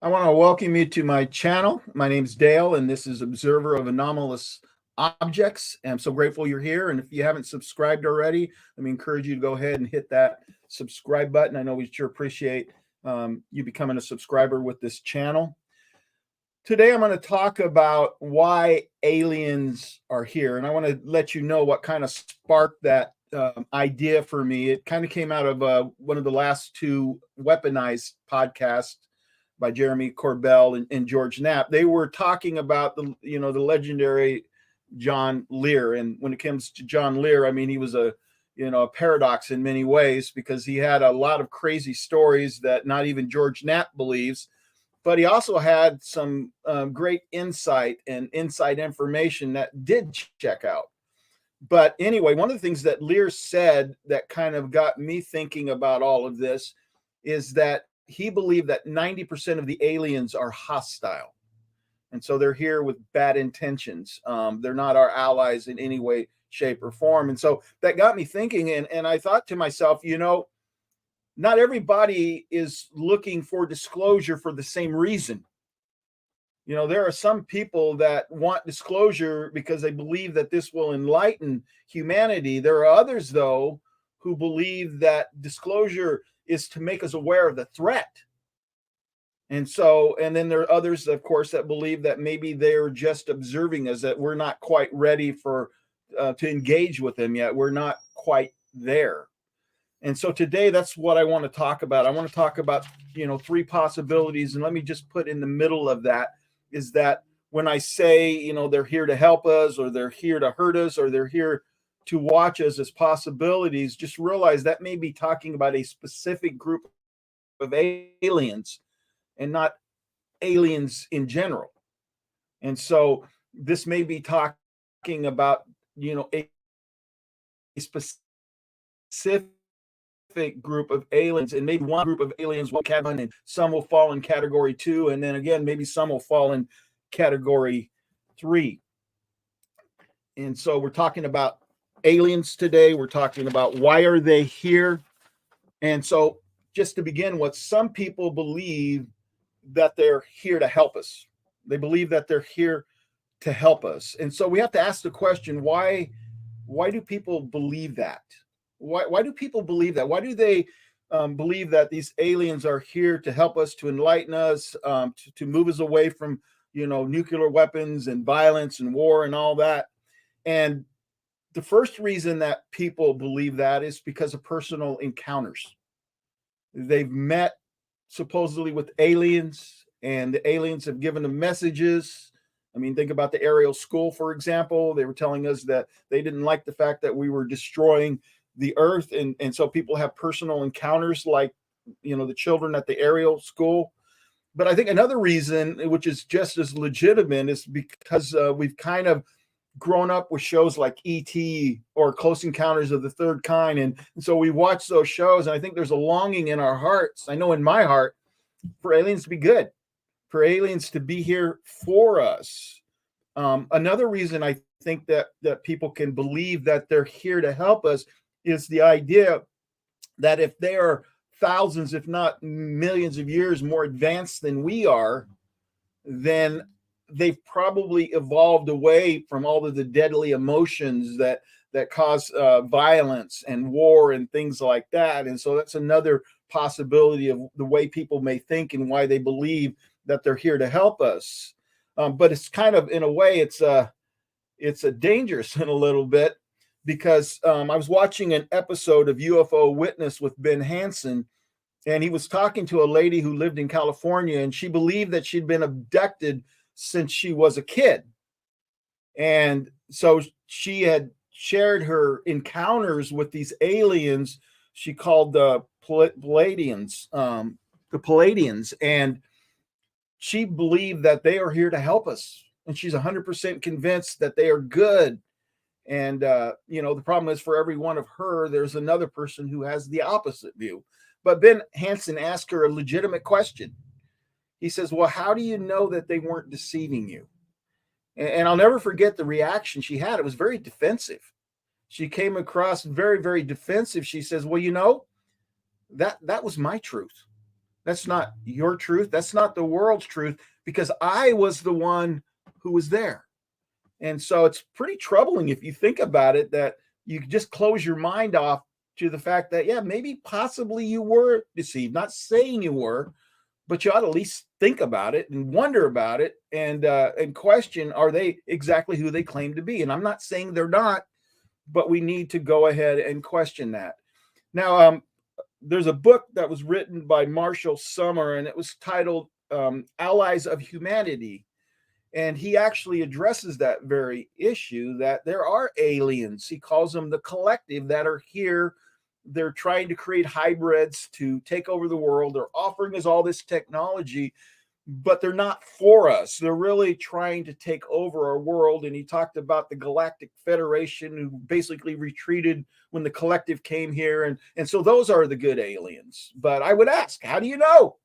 I want to welcome you to my channel. My name is Dale, and this is Observer of Anomalous Objects. And I'm so grateful you're here. And if you haven't subscribed already, let me encourage you to go ahead and hit that subscribe button. I know we sure appreciate you becoming a subscriber with this channel. Today, I'm going to talk about why aliens are here. And I want to let you know what kind of sparked that idea for me. It kind of came out of one of the last two weaponized podcasts by Jeremy Corbell and George Knapp. They were talking about the legendary John Lear. And when it comes to John Lear, I mean, he was a paradox in many ways, because he had a lot of crazy stories that not even George Knapp believes. But he also had some great insight and inside information that did check out. But anyway, one of the things that Lear said that kind of got me thinking about all of this is that he believed that 90% of the aliens are hostile. And so they're here with bad intentions. They're not our allies in any way, shape, or form. And so that got me thinking. And I thought to myself, not everybody is looking for disclosure for the same reason. There are some people that want disclosure because they believe that this will enlighten humanity. There are others, though, who believe that disclosure is to make us aware of the threat. And then there are others, of course, that believe that maybe they're just observing us, that we're not quite ready to engage with them yet. We're not quite there. And so today, that's what I want to talk about. I want to talk about, three possibilities. And let me just put in the middle of that is that when I say, they're here to help us, or they're here to hurt us, or they're here to watch us as possibilities, just realize that may be talking about a specific group of aliens and not aliens in general. And so this may be talking about, a specific group of aliens, and maybe one group of aliens will count, and some will fall in category 2, and then again maybe some will fall in category 3. And so we're talking about aliens today. We're talking about why are they here. And so just to begin with, some people believe that they're here to help us. They believe that they're here to help us. And so we have to ask the question, why do people believe that? Why do people believe that? Why do they believe that these aliens are here to help us, to enlighten us, to move us away from, nuclear weapons and violence and war and all that? And the first reason that people believe that is because of personal encounters. They've met supposedly with aliens, and the aliens have given them messages. I mean, think about the Ariel School, for example. They were telling us that they didn't like the fact that we were destroying the earth. And so people have personal encounters like, the children at the Ariel School. But I think another reason, which is just as legitimate, is because we've kind of grown up with shows like E.T. or Close Encounters of the Third Kind. And so we watch those shows, and I think there's a longing in our hearts, I know in my heart, for aliens to be good, for aliens to be here for us. Another reason I think that people can believe that they're here to help us is the idea that if they are thousands, if not millions of years more advanced than we are, then they've probably evolved away from all of the deadly emotions that cause violence and war and things like that. And so that's another possibility of the way people may think and why they believe that they're here to help us. But it's kind of, in a way, it's a dangerous in a little bit, because I was watching an episode of UFO Witness with Ben Hansen, and he was talking to a lady who lived in California, and she believed that she'd been abducted since she was a kid. And so she had shared her encounters with these aliens she called the Palladians, and she believed that they are here to help us. And she's 100% convinced that they are good. And, the problem is, for every one of her, there's another person who has the opposite view. But Ben Hansen asked her a legitimate question. He says, well, how do you know that they weren't deceiving you? And I'll never forget the reaction she had. It was very defensive. She came across very, very defensive. She says, well, that was my truth. That's not your truth. That's not the world's truth, because I was the one who was there. And so it's pretty troubling if you think about it, that you just close your mind off to the fact that, yeah, maybe possibly you were deceived. Not saying you were, but you ought to at least think about it and wonder about it, and question, are they exactly who they claim to be? And I'm not saying they're not, but we need to go ahead and question that. Now, there's a book that was written by Marshall Summer, and it was titled Allies of Humanity. And he actually addresses that very issue, that there are aliens. He calls them the collective that are here. They're trying to create hybrids to take over the world. They're offering us all this technology, but they're not for us. They're really trying to take over our world. And he talked about the Galactic Federation, who basically retreated when the collective came here. And so those are the good aliens. But I would ask, how do you know?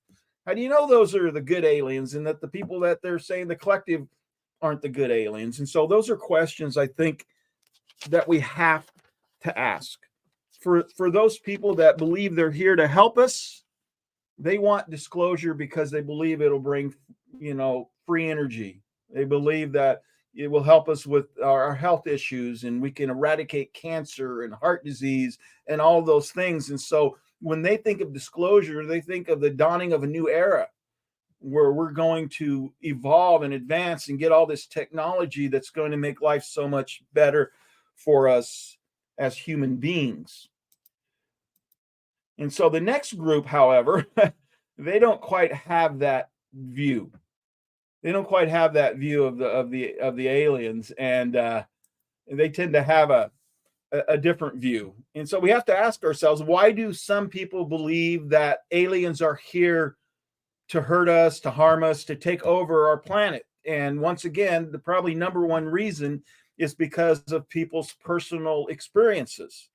How do you know those are the good aliens, and that the people that they're saying the collective aren't the good aliens? And so those are questions I think that we have to ask. For those people that believe they're here to help us, they want disclosure because they believe it'll bring, free energy. They believe that it will help us with our health issues, and we can eradicate cancer and heart disease and all those things. And so when they think of disclosure, they think of the dawning of a new era where we're going to evolve and advance and get all this technology that's going to make life so much better for us as human beings. And so the next group, however, they don't quite have that view. They don't quite have that view of the aliens, and they tend to have a different view. And so we have to ask ourselves, why do some people believe that aliens are here to hurt us, to harm us, to take over our planet? And once again, the probably number one reason is because of people's personal experiences.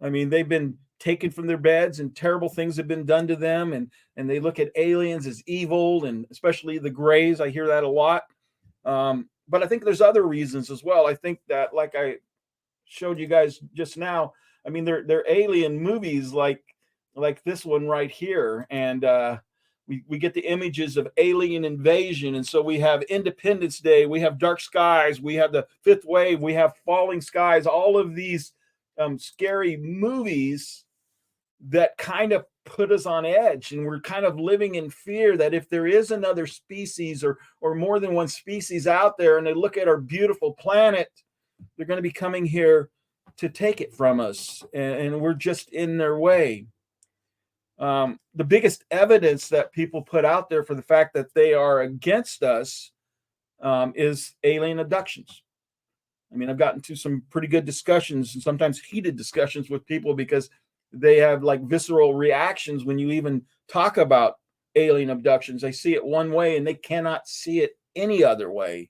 I mean, they've been taken from their beds and terrible things have been done to them, and they look at aliens as evil, and especially the Greys. I hear that a lot. But I think there's other reasons as well. I think that, like I showed you guys just now, I mean, they're alien movies like this one right here, and we get the images of alien invasion. And so we have Independence Day, we have Dark Skies, we have the Fifth Wave, we have Falling Skies, all of these scary movies that kind of put us on edge, and we're kind of living in fear that if there is another species or more than one species out there, and they look at our beautiful planet, they're going to be coming here to take it from us, and we're just in their way. The biggest evidence that people put out there for the fact that they are against us is alien abductions. I mean, I've gotten to some pretty good discussions, and sometimes heated discussions, with people because they have like visceral reactions when you even talk about alien abductions. They see it one way and they cannot see it any other way.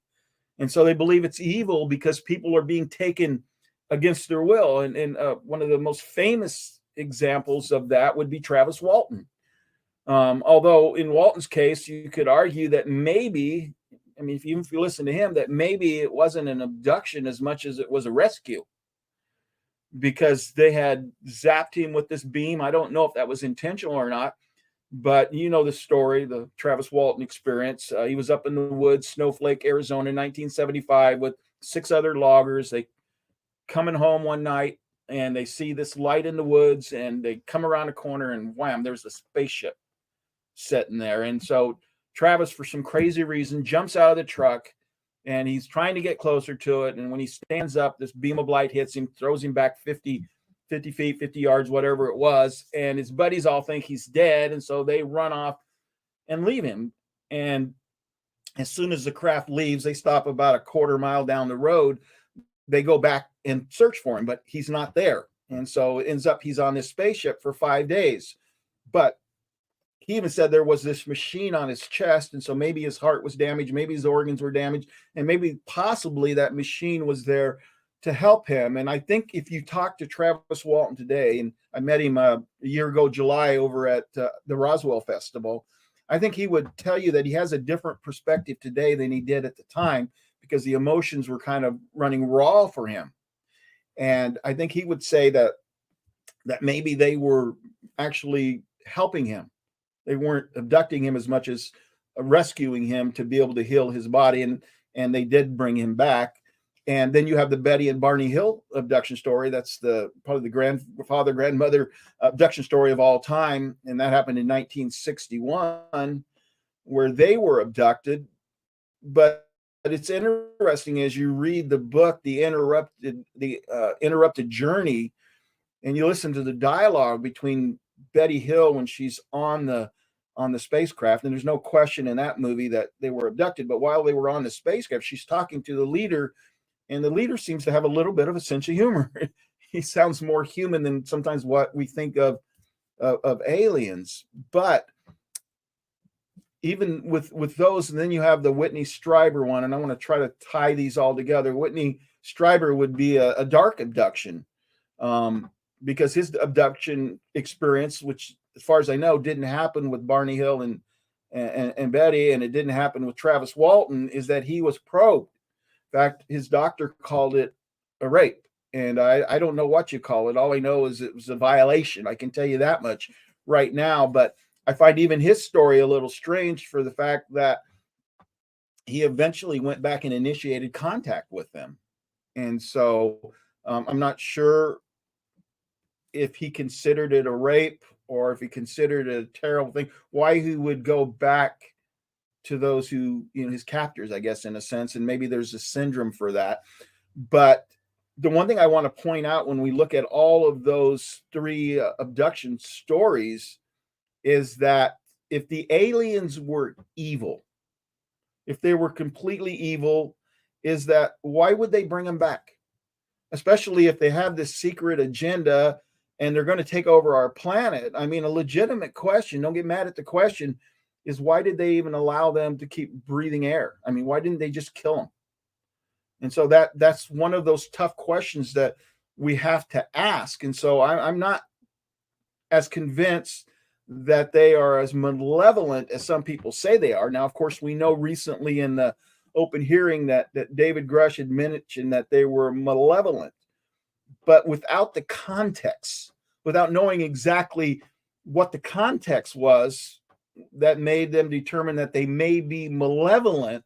And so they believe it's evil because people are being taken against their will. And one of the most famous examples of that would be Travis Walton. Although in Walton's case, you could argue that maybe, I mean, if you listen to him, that maybe it wasn't an abduction as much as it was a rescue, because they had zapped him with this beam. I don't know if that was intentional or not, but you know the story, the Travis Walton experience. He was up in the woods, Snowflake, Arizona, in 1975 with 6 other loggers. They coming home one night and they see this light in the woods, and they come around a corner and wham, there's a spaceship sitting there. And so Travis, for some crazy reason, jumps out of the truck, and he's trying to get closer to it. And when he stands up, this beam of light hits him, throws him back 50 feet, 50 yards, whatever it was. And his buddies all think he's dead. And so they run off and leave him. And as soon as the craft leaves, they stop about a quarter mile down the road. They go back and search for him, but he's not there. And so it ends up he's on this spaceship for 5 days. But he even said there was this machine on his chest, and so maybe his heart was damaged, maybe his organs were damaged, and maybe possibly that machine was there to help him. And I think if you talk to Travis Walton today, and I met him a year ago, July, over at the Roswell Festival, I think he would tell you that he has a different perspective today than he did at the time, because the emotions were kind of running raw for him. And I think he would say that maybe they were actually helping him, They weren't abducting him as much as rescuing him to be able to heal his body, and they did bring him back. And then you have the Betty and Barney Hill abduction story. That's probably the grandfather, grandmother abduction story of all time, and that happened in 1961, where they were abducted. But it's interesting as you read the book, the interrupted journey, and you listen to the dialogue between Betty Hill when she's on the spacecraft. And there's no question in that movie that they were abducted. But while they were on the spacecraft, she's talking to the leader, and the leader seems to have a little bit of a sense of humor. He sounds more human than sometimes what we think of aliens. But even with those, and then you have the Whitney Strieber one, and I want to try to tie these all together. Whitney Strieber would be a dark abduction, because his abduction experience, which as far as I know didn't happen with Barney Hill and Betty, and it didn't happen with Travis Walton, is that he was probed. In fact, his doctor called it a rape, and I don't know what you call it. All I know is it was a violation. I can tell you that much right now. But I find even his story a little strange for the fact that he eventually went back and initiated contact with them. And so I'm not sure if he considered it a rape or if he considered it a terrible thing, why he would go back to those who, his captors, I guess, in a sense. And maybe there's a syndrome for that. But the one thing I want to point out when we look at all of those three abduction stories is that if the aliens were evil, if they were completely evil, is that why would they bring them back? Especially if they have this secret agenda and they're going to take over our planet. I mean, a legitimate question, don't get mad at the question, is why did they even allow them to keep breathing air? I mean, why didn't they just kill them? And so that's one of those tough questions that we have to ask. And so I'm not as convinced that they are as malevolent as some people say they are. Now, of course, we know recently in the open hearing that David Grush had mentioned that they were malevolent, but without the context, without knowing exactly what the context was that made them determine that they may be malevolent,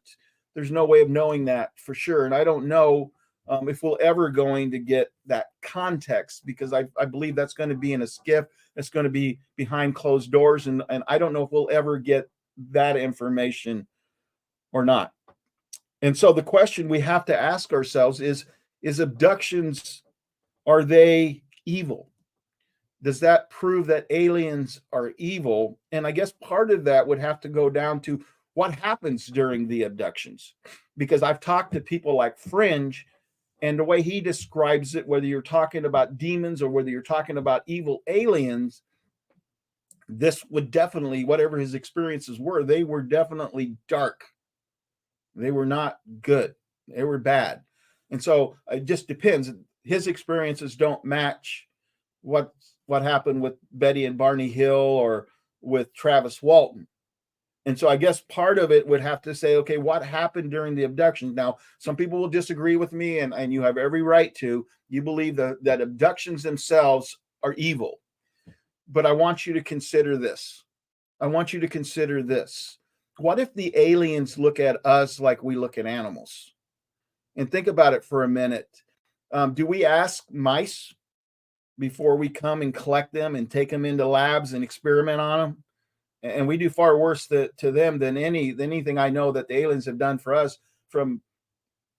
there's no way of knowing that for sure. And I don't know if we're ever going to get that context, because I believe that's going to be in a skiff. It's going to be behind closed doors. And I don't know if we'll ever get that information or not. And so the question we have to ask ourselves is abductions, are they evil? Does that prove that aliens are evil? And I guess part of that would have to go down to what happens during the abductions. Because I've talked to people like Fringe, and the way he describes it, whether you're talking about demons or whether you're talking about evil aliens, this would definitely, whatever his experiences were, they were definitely dark. They were not good. They were bad. And so it just depends. His experiences don't match what happened with Betty and Barney Hill or with Travis Walton. And so I guess part of it would have to say, okay, what happened during the abductions? Now, some people will disagree with me, and you have every right to. You believe that abductions themselves are evil. But I want you to consider this. I want you to consider this. What if the aliens look at us like we look at animals? And think about it for a minute. Do we ask mice before we come and collect them and take them into labs and experiment on them? And we do far worse to them than anything I know that the aliens have done for us from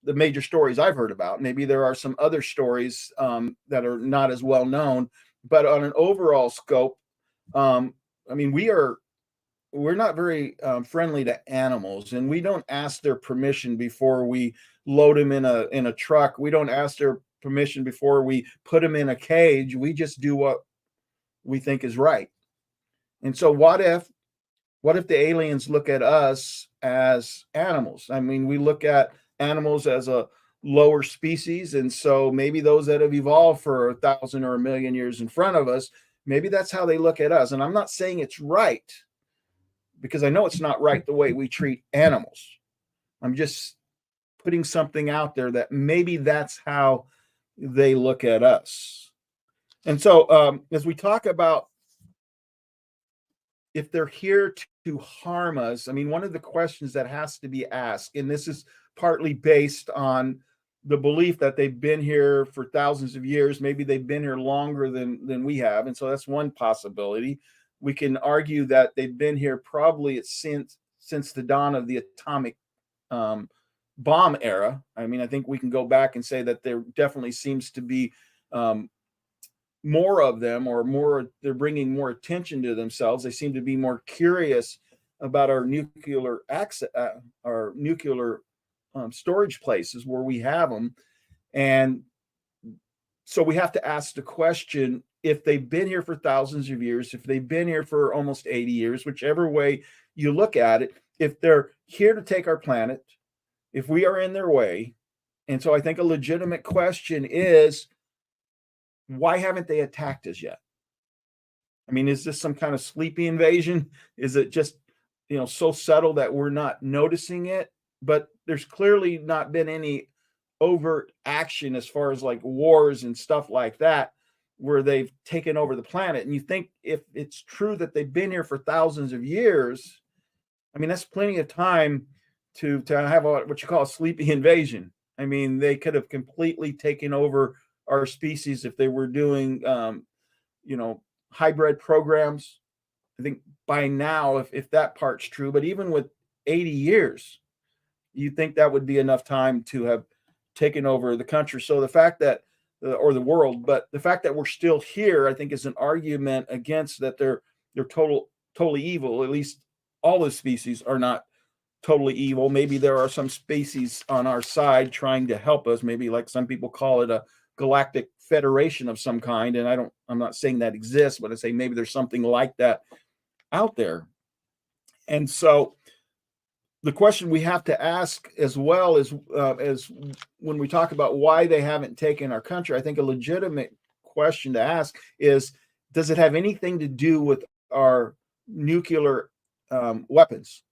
the major stories I've heard about. Maybe there are some other stories that are not as well known, but on an overall scope, I mean, we're not very friendly to animals, and we don't ask their permission before we load them in a truck. We don't ask their permission before we put them in a cage. We just do what we think is right. And so what if the aliens look at us as animals? I mean, we look at animals as a lower species, and so maybe those that have evolved for 1,000 or 1,000,000 years in front of us, maybe that's how they look at us. And I'm not saying it's right, because I know it's not right the way we treat animals. I'm just putting something out there that maybe that's how they look at us. And so as we talk about if they're here to harm us, I mean, one of the questions that has to be asked, and this is partly based on the belief that they've been here for thousands of years, maybe they've been here longer than we have, and so that's one possibility. We can argue that they've been here probably since the dawn of the atomic um, bomb era. I mean, I think we can go back and say that there definitely seems to be um, more of them, or more, they're bringing more attention to themselves. They seem to be more curious about our nuclear access, our nuclear storage places where we have them. And so we have to ask the question, if they've been here for thousands of years, if they've been here for almost 80 years, whichever way you look at it, if they're here to take our planet, if we are in their way. And so I think a legitimate question is, why haven't they attacked us yet? I mean, is this some kind of sleepy invasion? Is it just, so subtle that we're not noticing it? But there's clearly not been any overt action as far as like wars and stuff like that, where they've taken over the planet. And you think, if it's true that they've been here for thousands of years, I mean, that's plenty of time to have what you call a sleepy invasion. I mean, they could have completely taken over our species if they were doing, hybrid programs. I think by now, if that part's true, but even with 80 years, you think that would be enough time to have taken over the country. So the fact that, or the world, but the fact that we're still here, I think, is an argument against that they're totally evil. At least all the species are not totally evil. Maybe there are some species on our side trying to help us. Maybe, like some people call it, a galactic federation of some kind. And I'm not saying that exists, but I say maybe there's something like that out there. And so the question we have to ask as well is, as when we talk about why they haven't taken our country, I think a legitimate question to ask is, does it have anything to do with our nuclear weapons?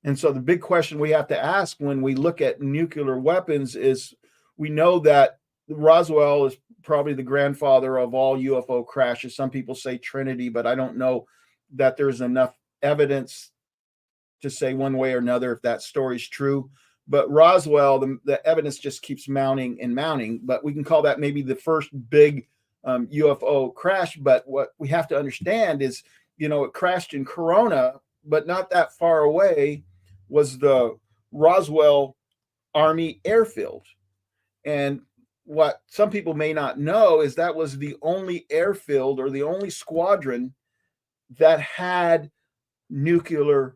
And so the big question we have to ask when we look at nuclear weapons is, we know that Roswell is probably the grandfather of all UFO crashes. Some people say Trinity, but I don't know that there's enough evidence to say one way or another if that story's true. But Roswell, the evidence just keeps mounting and mounting. But we can call that maybe the first big UFO crash. But what we have to understand is, it crashed in Corona, but not that far away was the Roswell Army airfield. And what some people may not know is that was the only airfield, or the only squadron, that had nuclear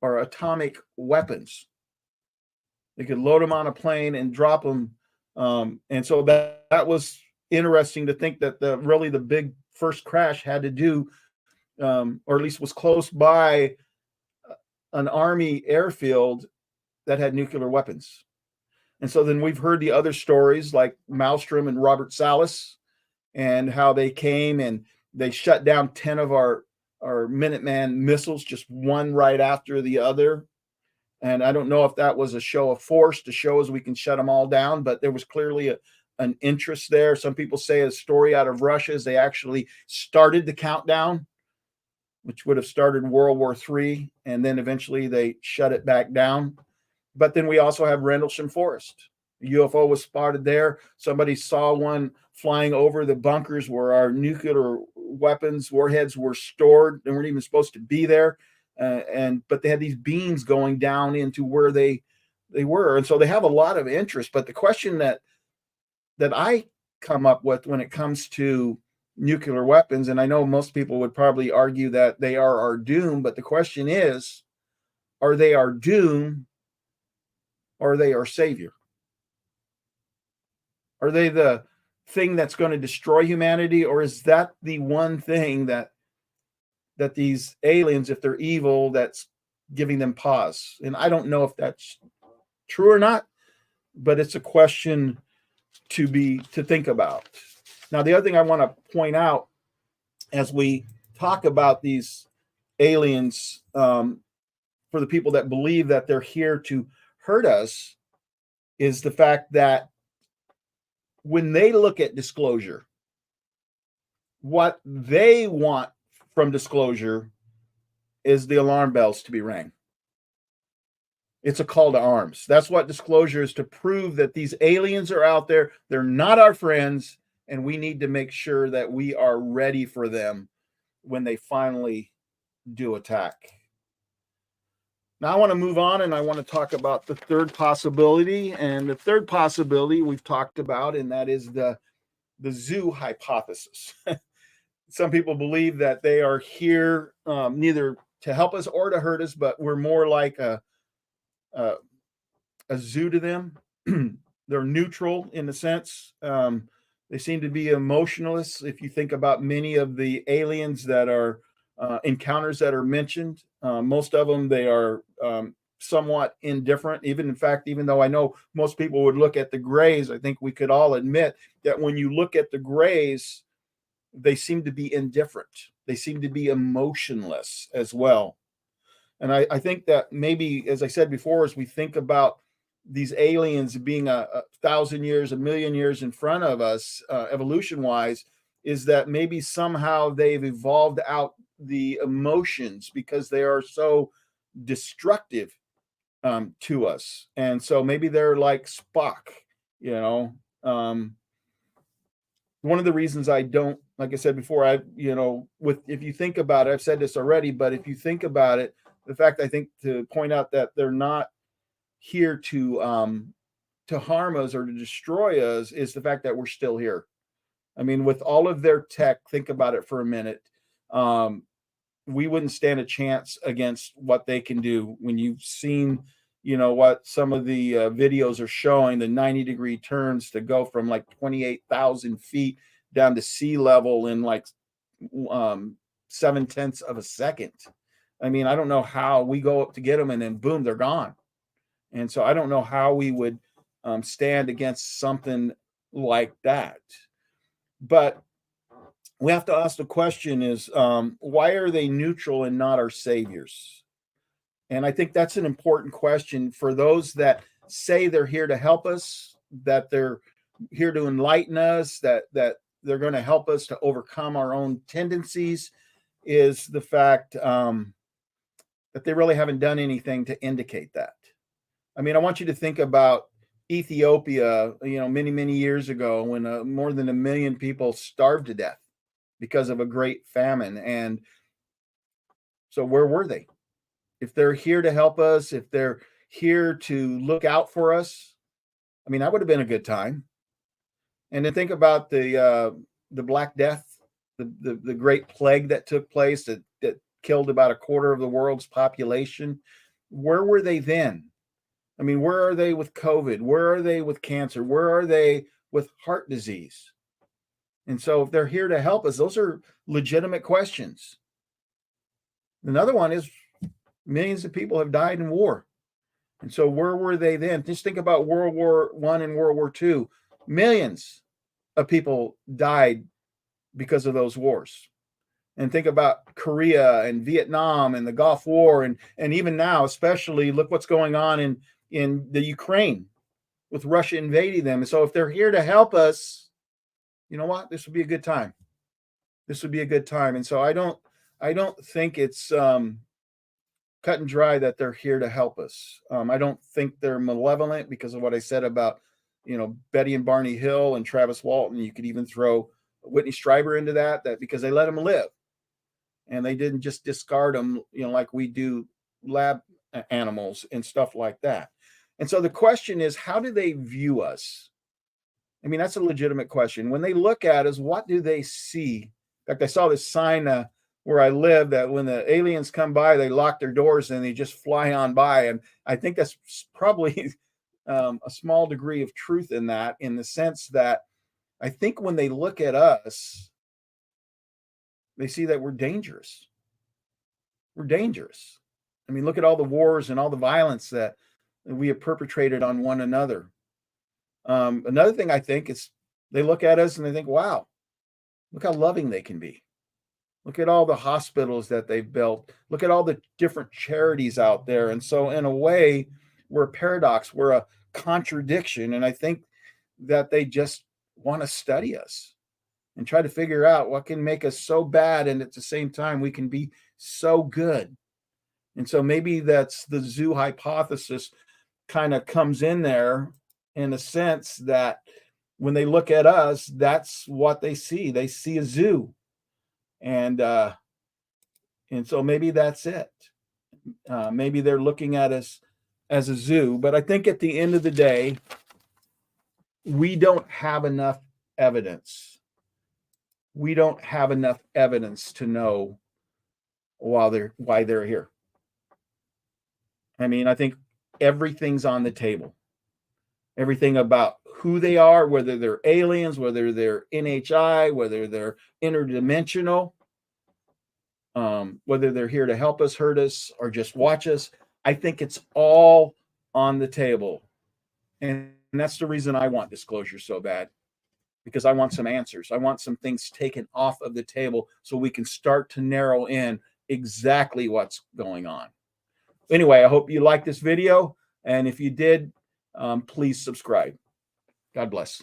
or atomic weapons. They could load them on a plane and drop them. And so that was interesting to think that the big first crash had to do, or at least was close by, an Army airfield that had nuclear weapons. And so then we've heard the other stories, like Maelstrom and Robert Salas, and how they came and they shut down 10 of our Minuteman missiles, just one right after the other. And I don't know if that was a show of force to show us we can shut them all down, but there was clearly an interest there. Some people say a story out of Russia is they actually started the countdown, which would have started World War III, and then eventually they shut it back down. But then we also have Rendlesham Forest. A UFO was spotted there. Somebody saw one flying over the bunkers where our nuclear weapons, warheads, were stored. They weren't even supposed to be there. But they had these beams going down into where they were. And so they have a lot of interest. But the question that I come up with when it comes to nuclear weapons, and I know most people would probably argue that they are our doom, but the question is, are they our doom, or are they our savior? Are they the thing that's going to destroy humanity, or is that the one thing that these aliens, if they're evil, that's giving them pause? And I don't know if that's true or not, but it's a question to think about. Now, the other thing I want to point out as we talk about these aliens, for the people that believe that they're here to hurt us, is the fact that when they look at disclosure, what they want from disclosure is the alarm bells to be rang. It's a call to arms. That's what disclosure is, to prove that these aliens are out there. They're not our friends, and we need to make sure that we are ready for them when they finally do attack. Now I want to move on, and I want to talk about the third possibility. And the third possibility we've talked about, and that is the zoo hypothesis. Some people believe that they are here neither to help us or to hurt us, but we're more like a, a zoo to them. They're neutral in a sense. They seem to be emotionless. If you think about many of the aliens that are encounters that are mentioned, most of them, they are somewhat indifferent. Even, in fact, even though I know most people would look at the grays, I think we could all admit that when you look at the grays, they seem to be indifferent. They seem to be emotionless as well. And I think that maybe, as I said before, as we think about these aliens being a thousand years, a million years in front of us, evolution wise, is that maybe somehow they've evolved out the emotions because they are so destructive to us. And so maybe they're like Spock, you know. One of the reasons I don't, like I said before, if you think about it, I've said this already, but if you think about it, the fact, I think, to point out that they're not here to harm us or to destroy us is the fact that we're still here. I mean, with all of their tech, think about it for a minute. We wouldn't stand a chance against what they can do. When you've seen, what some of the videos are showing, the 90-degree turns to go from like 28,000 feet down to sea level in like 7/10 of a second. I mean, I don't know how we go up to get them and then boom, they're gone. And so I don't know how we would stand against something like that. But we have to ask the question is, why are they neutral and not our saviors? And I think that's an important question for those that say they're here to help us, that they're here to enlighten us, that they're going to help us to overcome our own tendencies, is the fact that they really haven't done anything to indicate that. I mean, I want you to think about Ethiopia, many, many years ago when more than 1 million people starved to death because of a great famine. And so where were they? If they're here to help us, if they're here to look out for us, I mean, that would have been a good time. And then think about the Black Death, the great plague that took place that killed about a quarter of the world's population. Where were they then? I mean, where are they with COVID? Where are they with cancer? Where are they with heart disease? And so if they're here to help us, those are legitimate questions. Another one is millions of people have died in war. And so where were they then? Just think about World War I and World War II. Millions of people died because of those wars. And think about Korea and Vietnam and the Gulf War. And even now, especially, look what's going on in the Ukraine with Russia invading them. And so if they're here to help us, you know what? This would be a good time. This would be a good time. And so I don't think it's cut and dry that they're here to help us. I don't think they're malevolent because of what I said about, Betty and Barney Hill and Travis Walton. You could even throw Whitney Strieber into that because they let them live. And they didn't just discard them, like we do lab animals and stuff like that. And so the question is, how do they view us? I mean, that's a legitimate question. When they look at us, what do they see? In fact, I saw this sign where I live that when the aliens come by, they lock their doors and they just fly on by. And I think that's probably a small degree of truth in that, in the sense that I think when they look at us, they see that we're dangerous. We're dangerous. I mean, look at all the wars and all the violence that we have perpetrated on one another. Another thing I think is they look at us and they think, wow, look how loving they can be. Look at all the hospitals that they've built. Look at all the different charities out there. And so in a way, we're a paradox. We're a contradiction. And I think that they just want to study us and try to figure out what can make us so bad. And at the same time, we can be so good. And so maybe that's the zoo hypothesis kind of comes in there in a sense that when they look at us, that's what they see. They see a zoo. And so maybe that's it. Maybe they're looking at us as a zoo. But I think at the end of the day, we don't have enough evidence. We don't have enough evidence to know why they're here. I mean, I think everything's on the table. Everything about who they are, whether they're aliens, whether they're NHI, whether they're interdimensional, whether they're here to help us, hurt us, or just watch us. I think it's all on the table. And that's the reason I want disclosure so bad, because I want some answers. I want some things taken off of the table so we can start to narrow in exactly what's going on. Anyway, I hope you liked this video. And if you did, please subscribe. God bless.